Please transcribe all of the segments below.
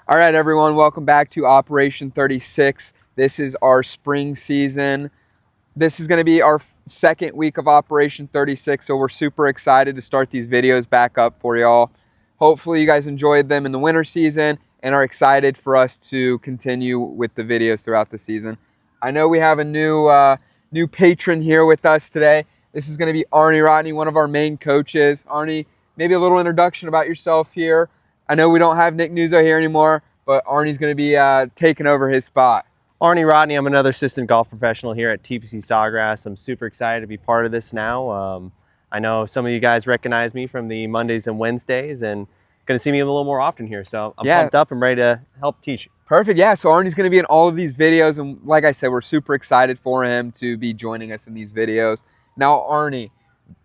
All right, everyone, welcome back to Operation 36. This is our spring season. This is going to be our second week of Operation 36, so we're super excited to start these videos back up for y'all. Hopefully you guys enjoyed them in the winter season and are excited for us to continue with the videos throughout the season. I know we have a new patron here with us today. This is going to be Arnie Rodney, one of our main coaches. Arnie, maybe a little introduction about yourself here. I know we don't have Nick Nuzzo here anymore, but Arnie's going to be taking over his spot. Arnie Rodney, I'm another assistant golf professional here at TPC Sawgrass. I'm super excited to be part of this now. I know some of you guys recognize me from the Mondays and Wednesdays and going to see me a little more often here. So I'm pumped up and ready to help teach. Perfect. Yeah, so Arnie's going to be in all of these videos. And like I said, we're super excited for him to be joining us in these videos. Now, Arnie,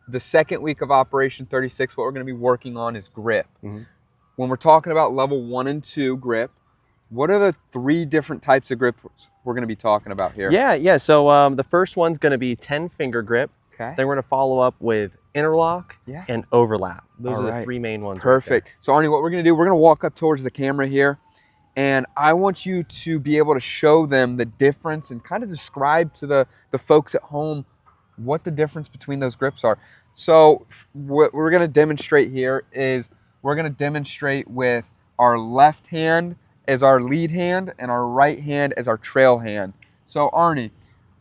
the second week of Operation 36, what we're going to be working on is grip. When we're talking about level 1 and 2 grip, what are the 3 different types of grips we're going to be talking about here? Yeah. So the first one's going to be 10-finger grip. Okay. Then we're going to follow up with interlock and overlap. Those are the 3 main ones. Perfect. Right. So Arnie, what we're going to do, we're going to walk up towards the camera here, and I want you to be able to show them the difference and kind of describe to the folks at home what the difference between those grips are. So what we're going to demonstrate here is we're going to demonstrate with our left hand as our lead hand and our right hand as our trail hand. So Arnie,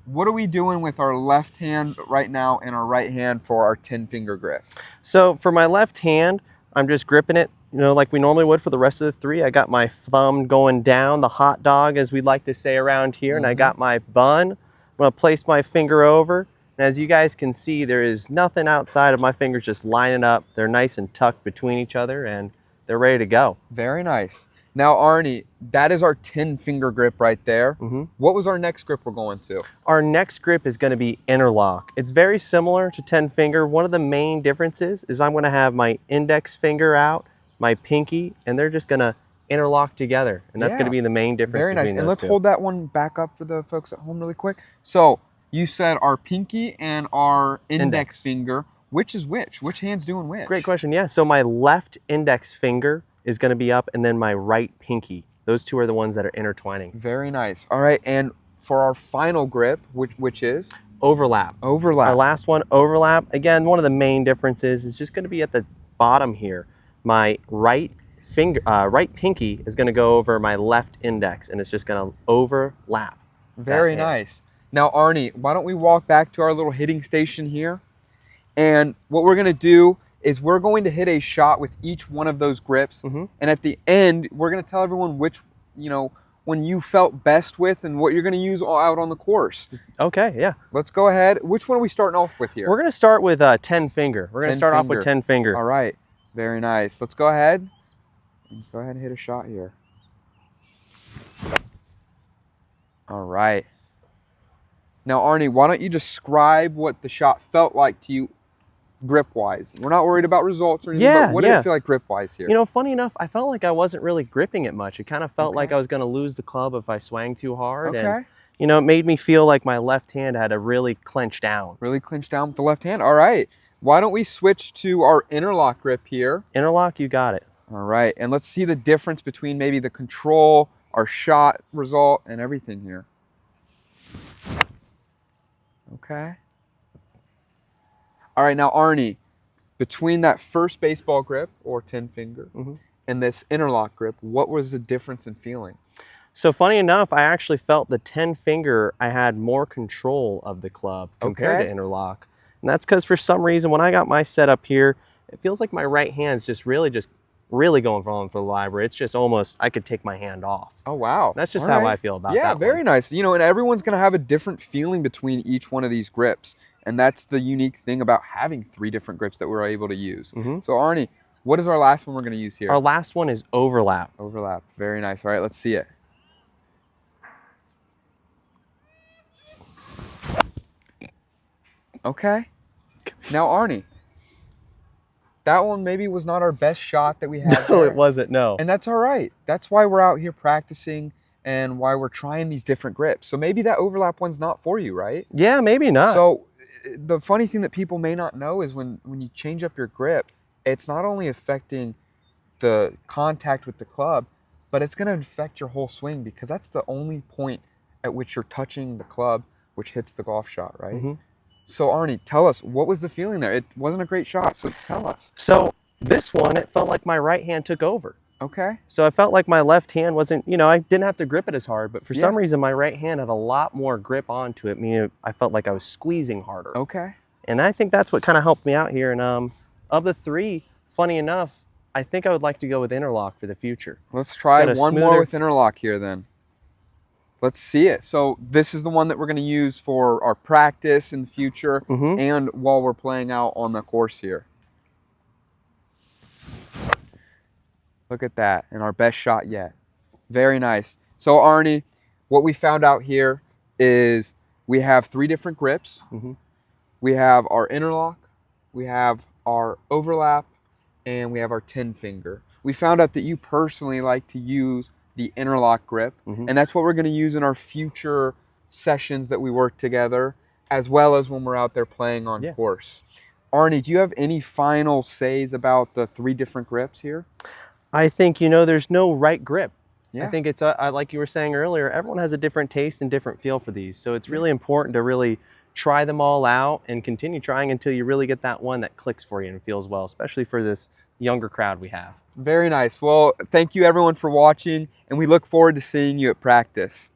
what are we doing with our left hand right now and our right hand for our 10-finger grip? So for my left hand, I'm just gripping it, like we normally would for the rest of the 3. I got my thumb going down, the hot dog, as we'd like to say around here, and I got my bun. I'm going to place my finger over. And as you guys can see, there is nothing outside of my fingers just lining up. They're nice and tucked between each other, and they're ready to go. Very nice. Now, Arnie, that is our 10-finger grip right there. What was our next grip we're going to? Our next grip is going to be interlock. It's very similar to 10-finger. One of the main differences is I'm going to have my index finger out, my pinky, and they're just going to interlock together. And that's going to be the main difference. Very nice. And let's hold that one back up for the folks at home really quick. So you said our pinky and our index finger. Which is which? Which hand's doing which? Great question. Yeah. So my left index finger is going to be up, and then my right pinky. Those 2 are the ones that are intertwining. Very nice. All right. And for our final grip, which is? Overlap. Overlap. Our last one, overlap. Again, one of the main differences is just going to be at the bottom here. My right pinky is going to go over my left index, and it's just going to overlap. Very nice. Now, Arnie, why don't we walk back to our little hitting station here? And what we're going to do is we're going to hit a shot with each one of those grips. And at the end, we're going to tell everyone which, when you felt best with and what you're going to use out on the course. Okay, yeah. Let's go ahead. Which one are we starting off with here? We're going to start with 10-finger. We're going to start off with 10-finger. All right. Very nice. Let's go ahead. Go ahead and hit a shot here. All right. Now, Arnie, why don't you describe what the shot felt like to you grip-wise? We're not worried about results or anything, but what did it feel like grip-wise here? Funny enough, I felt like I wasn't really gripping it much. It kind of felt like I was going to lose the club if I swang too hard. And, it made me feel like my left hand had to really clench down. Really clench down with the left hand? All right. Why don't we switch to our interlock grip here? Interlock, you got it. All right. And let's see the difference between maybe the control, our shot result, and everything here. Okay. All right, now Arnie, between that first baseball grip or 10-finger and this interlock grip, what was the difference in feeling? So funny enough, I actually felt the 10-finger, I had more control of the club compared to interlock. And that's because for some reason, when I got my setup here, it feels like my right hand's just really going for the library. It's just almost, I could take my hand off. Oh, wow. That's just how I feel about that. Yeah, very nice. And everyone's going to have a different feeling between each one of these grips. And that's the unique thing about having 3 different grips that we're able to use. So Arnie, what is our last one we're going to use here? Our last one is overlap. Overlap. Very nice. All right, let's see it. Okay. Now, Arnie, that one maybe was not our best shot that we had. No, it wasn't, no. And that's all right. That's why we're out here practicing and why we're trying these different grips. So maybe that overlap one's not for you, right? Yeah, maybe not. So the funny thing that people may not know is when you change up your grip, it's not only affecting the contact with the club, but it's going to affect your whole swing because that's the only point at which you're touching the club, which hits the golf shot, right? Mm-hmm. So Arnie, tell us, what was the feeling there? It wasn't a great shot, so tell us. So this one, it felt like my right hand took over. Okay. So I felt like my left hand wasn't, you know, I didn't have to grip it as hard, but for Yeah. some reason my right hand had a lot more grip onto it, meaning I felt like I was squeezing harder. Okay. And I think that's what kind of helped me out here. And of the three, funny enough, I think I would like to go with interlock for the future. Let's try Got a one more smoother- with interlock here then. Let's see it. So this is the one that we're going to use for our practice in the future Mm-hmm. and while we're playing out on the course here. Look at that, and our best shot yet. Very nice. So Arnie, what we found out here is we have 3 different grips. Mm-hmm. We have our interlock, we have our overlap, and we have our 10 finger. We found out that you personally like to use the interlock grip, Mm-hmm. and that's what we're going to use in our future sessions that we work together, as well as when we're out there playing on course. Arnie, do you have any final says about the 3 different grips here? I think, you know, there's no right grip. Yeah. I think it's, like you were saying earlier, everyone has a different taste and different feel for these. So it's really important to really try them all out and continue trying until you really get that one that clicks for you and feels well, especially for this younger crowd we have. Very nice. Well, thank you everyone for watching, and we look forward to seeing you at practice.